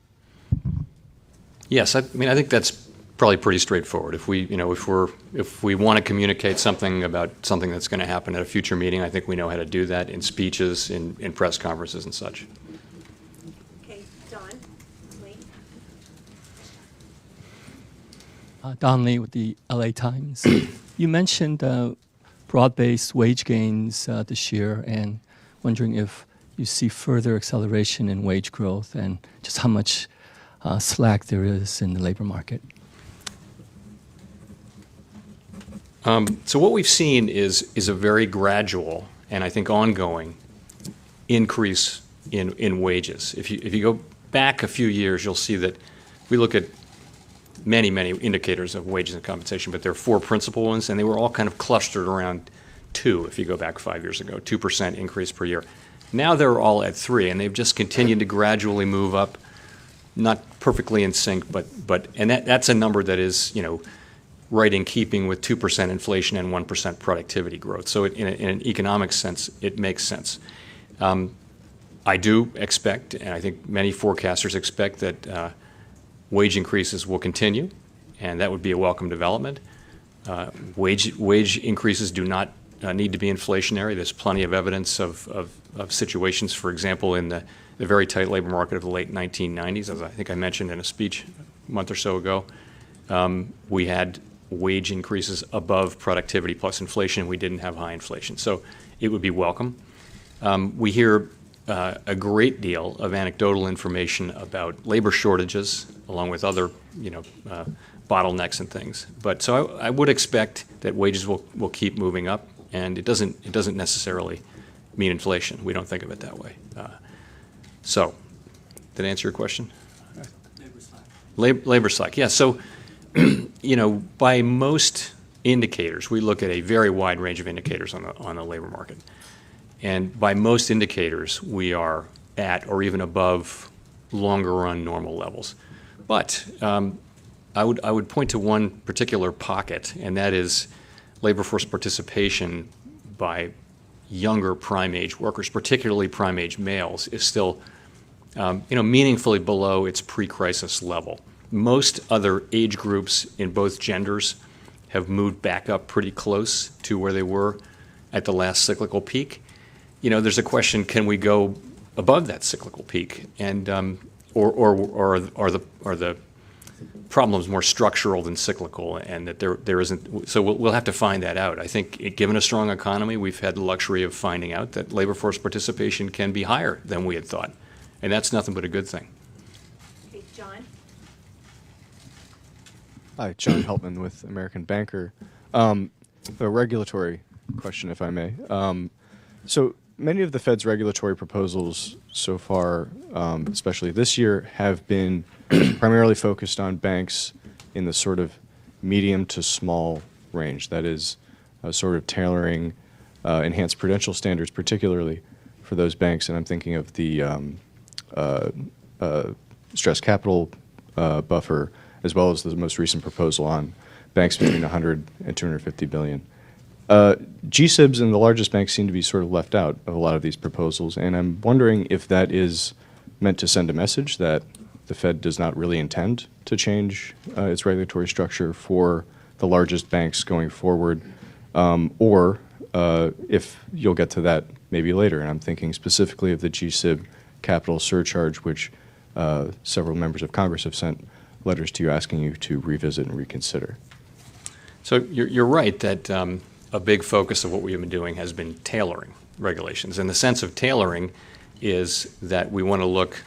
Speaker 6: Yes, I think that's probably pretty straightforward. If we want to communicate something about something that's going to happen at a future meeting, I think we know how to do that in speeches, in press conferences and such.
Speaker 4: Okay, Don Lee.
Speaker 2: Don Lee with the LA Times. You mentioned broad-based wage gains this year, and wondering if you see further acceleration in wage growth and just how much slack there is in the labor market.
Speaker 6: So what we've seen is a very gradual and I think ongoing increase in wages. If you go back a few years, you'll see that we look at many indicators of wages and compensation, but there are 4 principal ones, and they were all kind of clustered around 2 if you go back 5 years ago, 2% increase per year. Now they're all at 3, and they've just continued to gradually move up, not perfectly in sync, but that's a number that is, right in keeping with 2% inflation and 1% productivity growth. So in an economic sense, it makes sense. I do expect, and I think many forecasters expect, that wage increases will continue, and that would be a welcome development. Wage increases do not need to be inflationary. There's plenty of evidence of situations, for example, in the very tight labor market of the late 1990s, as I think I mentioned in a speech a month or so ago. We had wage increases above productivity plus inflation. We didn't have high inflation. So it would be welcome. We hear a great deal of anecdotal information about labor shortages, along with other, bottlenecks and things. But so I would expect that wages will keep moving up, and it doesn't necessarily mean inflation. We don't think of it that way. So, did I answer your question? Labor slack. Labor slack. Yeah. So, by most indicators, we look at a very wide range of indicators on the labor market. And by most indicators, we are at or even above longer run normal levels. But I would point to one particular pocket, and that is labor force participation by younger prime age workers, particularly prime age males, is still meaningfully below its pre-crisis level. Most other age groups in both genders have moved back up pretty close to where they were at the last cyclical peak. There's a question: can we go above that cyclical peak? And or are the problems more structural than cyclical, and that there isn't? So we'll have to find that out. I think, given a strong economy, we've had the luxury of finding out that labor force participation can be higher than we had thought, and that's nothing but a good thing.
Speaker 4: Okay, John.
Speaker 22: Hi, John Heltman with American Banker. A regulatory question, if I may. So many of the Fed's regulatory proposals so far, especially this year, have been primarily focused on banks in the sort of medium to small range. That is, sort of tailoring enhanced prudential standards, particularly for those banks. And I'm thinking of the stress capital buffer, as well as the most recent proposal on banks between 100 and 250 billion. GSIBs and the largest banks seem to be sort of left out of a lot of these proposals, and I'm wondering if that is meant to send a message that the Fed does not really intend to change its regulatory structure for the largest banks going forward, or if you'll get to that maybe later. And I'm thinking specifically of the GSIB capital surcharge, which several members of Congress have sent letters to you asking you to revisit and reconsider.
Speaker 6: So you're right that a big focus of what we have been doing has been tailoring regulations. And the sense of tailoring is that we want to look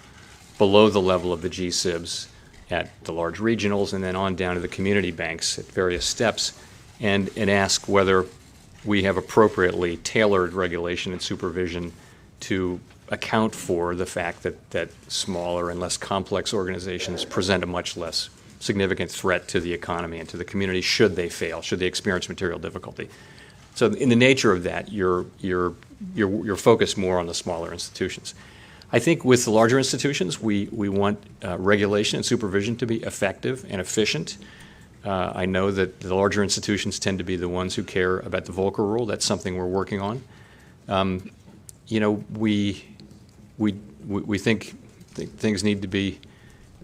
Speaker 6: below the level of the GSIBs at the large regionals and then on down to the community banks at various steps and ask whether we have appropriately tailored regulation and supervision to account for the fact that smaller and less complex organizations present a much less significant threat to the economy and to the community should they fail, should they experience material difficulty. So in the nature of that, you're focused more on the smaller institutions. I think with the larger institutions, we want regulation and supervision to be effective and efficient. I know that the larger institutions tend to be the ones who care about the Volcker rule. That's something we're working on. We think things need to be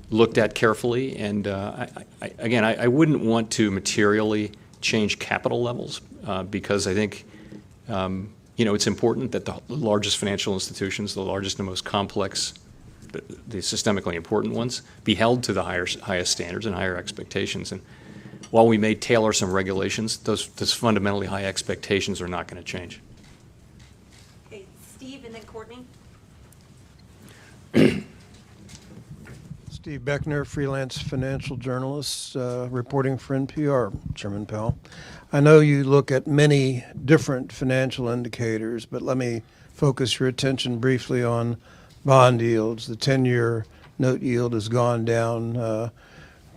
Speaker 6: looked at carefully, and I wouldn't want to materially change capital levels because I think it's important that the largest financial institutions, the largest and most complex, the systemically important ones, be held to the highest standards and higher expectations. And while we may tailor some regulations, those fundamentally high expectations are not going to change.
Speaker 4: Okay, Steve and then Courtney.
Speaker 1: Steve Beckner, freelance financial journalist, reporting for NPR, Chairman Powell. I know you look at many different financial indicators, but let me focus your attention briefly on bond yields. The 10-year note yield has gone down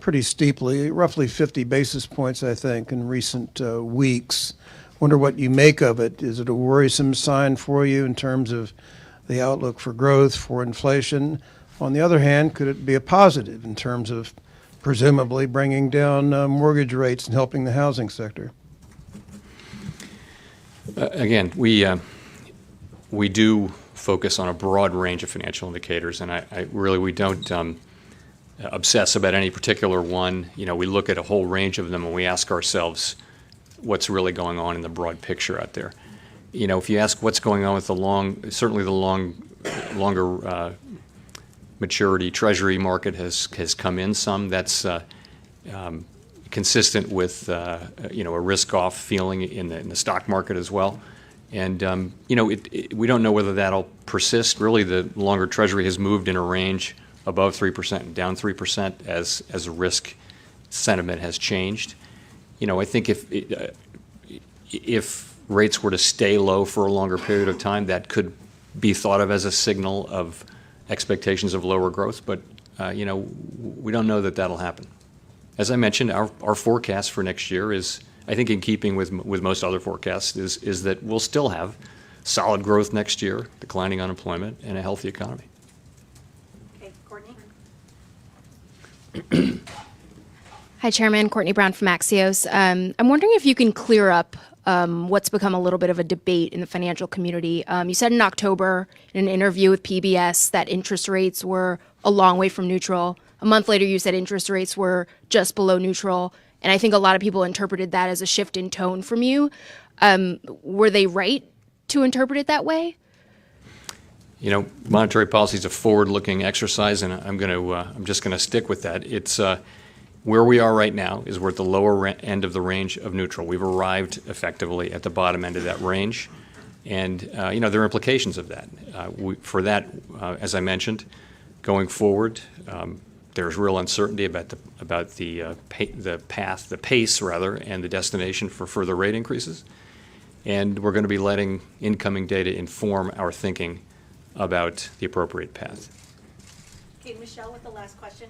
Speaker 1: pretty steeply, roughly 50 basis points, I think, in recent weeks. Wonder what you make of it. Is it a worrisome sign for you in terms of the outlook for growth, for inflation? On the other hand, could it be a positive in terms of presumably bringing down mortgage rates and helping the housing sector?
Speaker 6: Again, we do focus on a broad range of financial indicators, and we don't obsess about any particular one. We look at a whole range of them, and we ask ourselves what's really going on in the broad picture out there. If you ask what's going on with the longer maturity Treasury market has come in some. That's consistent with a risk-off feeling in the stock market as well. And we don't know whether that'll persist. Really, the longer Treasury has moved in a range above 3% and down 3% as a risk sentiment has changed. I think if rates were to stay low for a longer period of time, that could be thought of as a signal of expectations of lower growth, but we don't know that that'll happen. As I mentioned, our forecast for next year is, I think in keeping with most other forecasts, is that we'll still have solid growth next year, declining unemployment, and a healthy economy.
Speaker 4: Okay, Courtney.
Speaker 3: Hi, Chairman. Courtney Brown from Axios. I'm wondering if you can clear up what's become a little bit of a debate in the financial community. You said in October in an interview with PBS that interest rates were a long way from neutral. A month later, you said interest rates were just below neutral. And I think a lot of people interpreted that as a shift in tone from you. Were they right to interpret it that way?
Speaker 6: Monetary policy is a forward-looking exercise, and I'm just going to stick with that. It's where we are right now is we're at the lower end of the range of neutral. We've arrived effectively at the bottom end of that range, and there are implications of that. For that, as I mentioned, going forward, there's real uncertainty about the pace, and the destination for further rate increases, and we're going to be letting incoming data inform our thinking about the appropriate path.
Speaker 4: Okay, Michelle with the last question.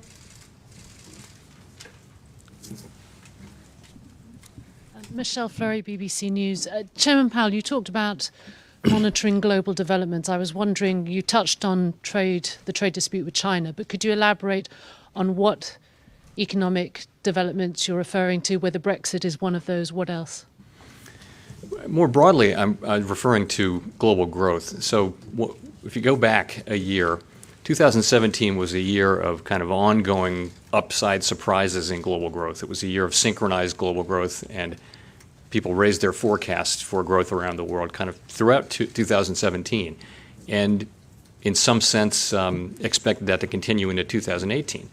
Speaker 23: Michelle Fleury, BBC News. Chairman Powell, you talked about monitoring global developments. I was wondering, you touched on the trade dispute with China, but could you elaborate on what economic developments you're referring to, whether Brexit is one of those? What else?
Speaker 6: More broadly, I'm referring to global growth. So if you go back a year, 2017 was a year of kind of ongoing upside surprises in global growth. It was a year of synchronized global growth, and people raised their forecasts for growth around the world kind of throughout 2017. And in some sense, expected that to continue into 2018.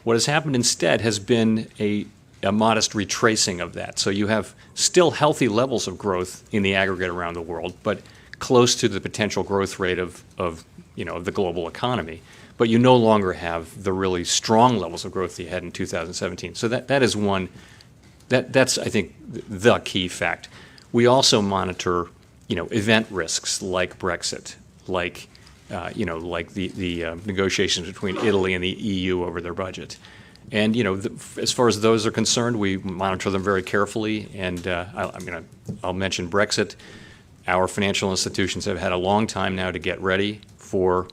Speaker 6: What has happened instead has been a modest retracing of that. So you have still healthy levels of growth in the aggregate around the world, but close to the potential growth rate of the global economy. But you no longer have the really strong levels of growth you had in 2017. So that is one, that's, I think, the key fact. We also monitor, event risks like Brexit, like the negotiations between Italy and the EU over their budget. And, as far as those are concerned, we monitor them very carefully. And I'll mention Brexit. Our financial institutions have had a long time now to get ready for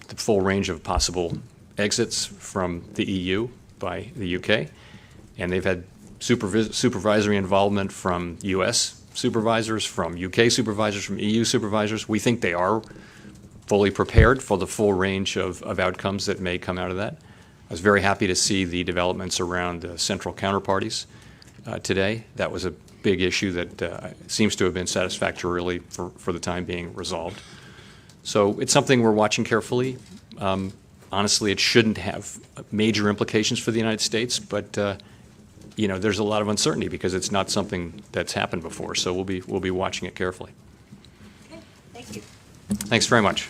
Speaker 6: the full range of possible exits from the EU by the UK. And they've had supervisory involvement from US supervisors, from UK supervisors, from EU supervisors. We think they are fully prepared for the full range of outcomes that may come out of that. I was very happy to see the developments around central counterparties today. That was a big issue that seems to have been satisfactorily, for the time being, resolved. So it's something we're watching carefully. Honestly, it shouldn't have major implications for the United States, but there's a lot of uncertainty because it's not something that's happened before. So we'll be watching it carefully.
Speaker 4: Okay, thank you.
Speaker 6: Thanks very much.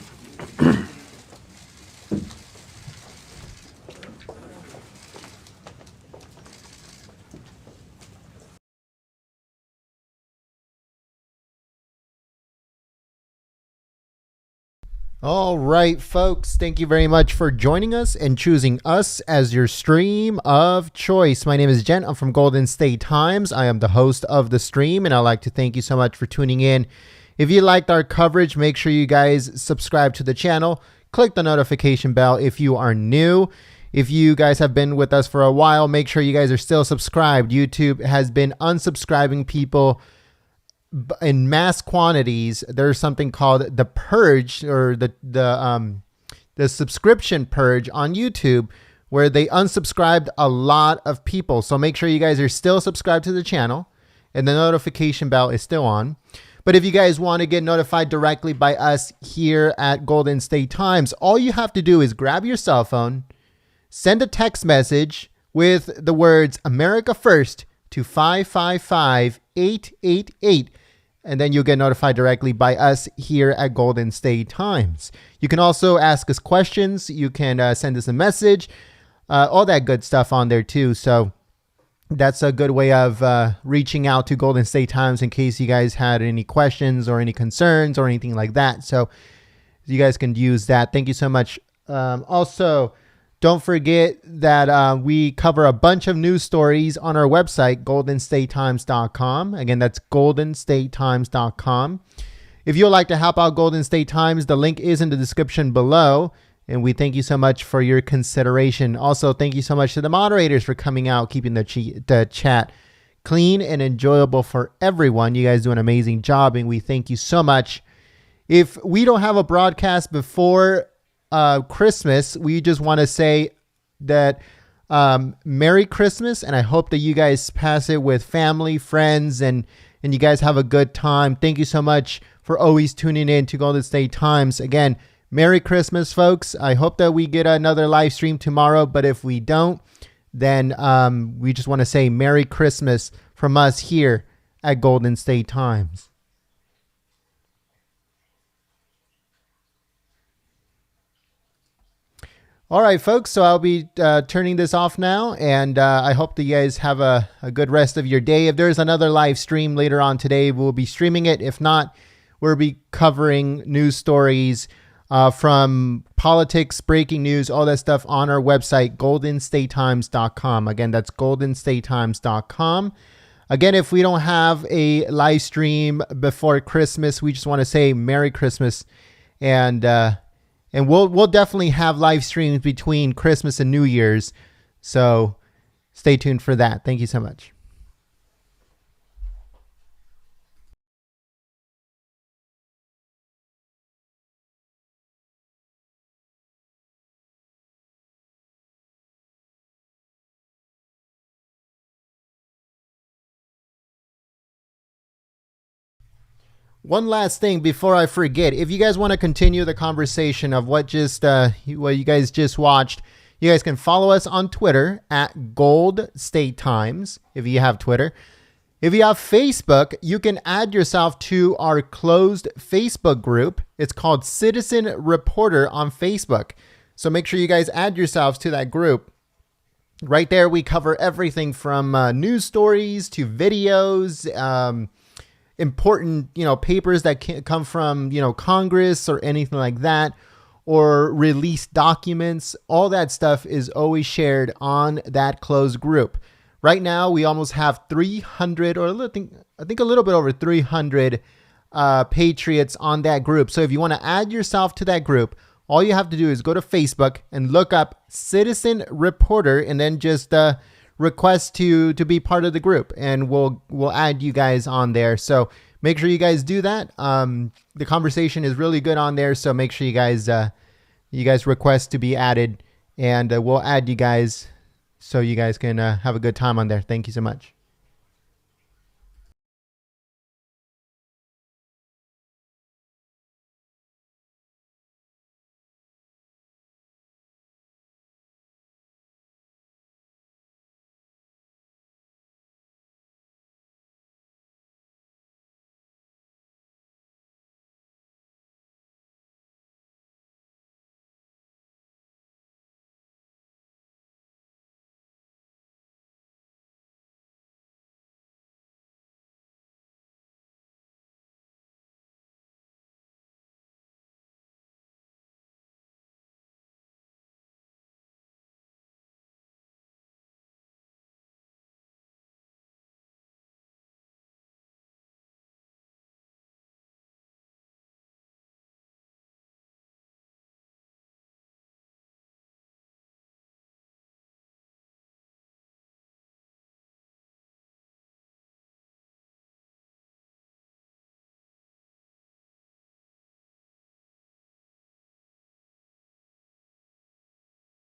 Speaker 5: All right, folks, thank you very much for joining us and choosing us as your stream of choice. My name is Jen. I'm from Golden State Times. I am the host of the stream, and I'd like to thank you so much for tuning in. If you liked our coverage, make sure you guys subscribe to the channel. Click the notification bell if you are new. If you guys have been with us for a while, make sure you guys are still subscribed. YouTube has been unsubscribing people in mass quantities. There's something called the purge, or the subscription purge on YouTube, where they unsubscribed a lot of people. So make sure you guys are still subscribed to the channel and the notification bell is still on. But if you guys want to get notified directly by us here at Golden State Times, all you have to do is grab your cell phone, send a text message with the words America First to 555-888, and then you'll get notified directly by us here at Golden State Times. You can also ask us questions. You can send us a message, all that good stuff on there too. So that's a good way of reaching out to Golden State Times in case you guys had any questions or any concerns or anything like that. So you guys can use that. Thank you so much. Also, don't forget that we cover a bunch of news stories on our website, goldenstatetimes.com. Again, that's goldenstatetimes.com. If you'd like to help out Golden State Times, the link is in the description below. And we thank you so much for your consideration. Also, thank you so much to the moderators for coming out, keeping the chat clean and enjoyable for everyone. You guys do an amazing job, and we thank you so much. If we don't have a broadcast before Christmas, we just want to say that Merry Christmas, and I hope that you guys pass it with family, friends, and you guys have a good time. Thank you so much for always tuning in to Golden State Times. Again, Merry Christmas, folks. I hope that we get another live stream tomorrow, but if we don't, then we just want to say Merry Christmas from us here at Golden State Times. All right, folks, so I'll be turning this off now, and I hope that you guys have a good rest of your day. If there's another live stream later on today, we'll be streaming it. If not, we'll be covering news stories from politics, breaking news, all that stuff on our website, goldenstatetimes.com. Again, that's goldenstatetimes.com. Again, if we don't have a live stream before Christmas, we just want to say Merry Christmas, and we'll definitely have live streams between Christmas and New Year's. So stay tuned for that. Thank you so much. One last thing before I forget. If you guys want to continue the conversation of what you guys just watched, you guys can follow us on Twitter at Gold State Times if you have Twitter. If you have Facebook, you can add yourself to our closed Facebook group. It's called Citizen Reporter on Facebook. So make sure you guys add yourselves to that group. Right there, we cover everything from news stories to videos, important, papers that come from, Congress or anything like that, or released documents. All that stuff is always shared on that closed group. Right now, we almost have 300, or I think a little bit over 300 patriots on that group. So if you want to add yourself to that group, all you have to do is go to Facebook and look up Citizen Reporter, and then just request to be part of the group, and we'll add you guys on there. So make sure you guys do that. The conversation is really good on there, so make sure you guys request to be added, and we'll add you guys so you guys can have a good time on there. Thank you so much.